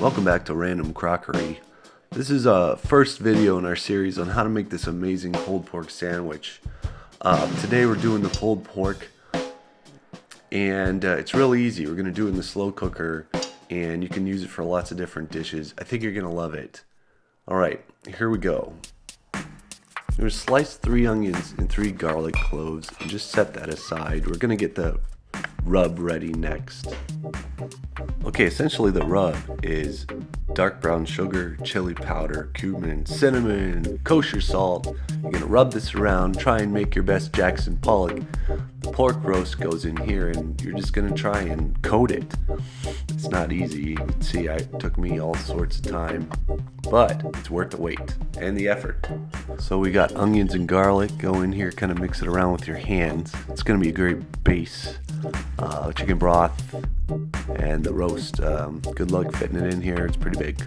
Welcome back to Random Crockery. This is a first video in our series on how to make this amazing pulled pork sandwich. Today we're doing the pulled pork, and it's really easy. We're going to do it in the slow cooker, and you can use it for lots of different dishes. I think you're going to love it. Alright, here we go. We're going to slice 3 onions and 3 garlic cloves and just set that aside. We're going to get the rub ready next. Okay, essentially the rub is dark brown sugar, chili powder, cumin, cinnamon, kosher salt. You're gonna rub this around, try and make your best Jackson Pollock. The pork roast goes in here and you're just gonna try and coat it. It's not easy. You can see it took me all sorts of time, but it's worth the wait and the effort. So we got onions and garlic. Go in here, kind of mix it around with your hands. It's gonna be a great base. Chicken broth and the roast. Good luck fitting it in here. It's pretty big.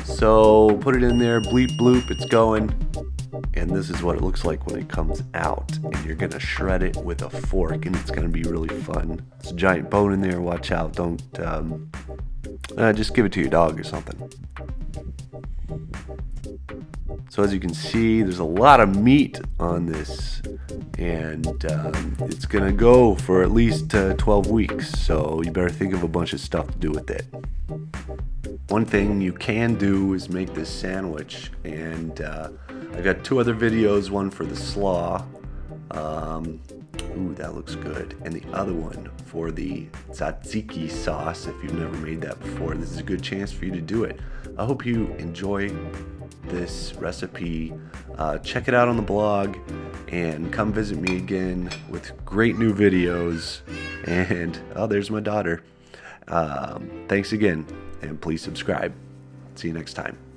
So put it in there, bleep bloop, it's going. And this is what it looks like when it comes out. And you're gonna shred it with a fork, and it's gonna be really fun. It's a giant bone in there. Watch out! Don't just give it to your dog or something. So as you can see, there's a lot of meat on this, and it's gonna go for at least 12 weeks, so you better think of a bunch of stuff to do with it. One thing you can do is make this sandwich, and I got 2 other videos, one for the slaw, ooh, that looks good, and the other one for the tzatziki sauce. If you've never made that before, this is a good chance for you to do it. I hope you enjoy this recipe. Check it out on the blog and come visit me again with great new videos. And oh, there's my daughter. Thanks again, and please subscribe. See you next time.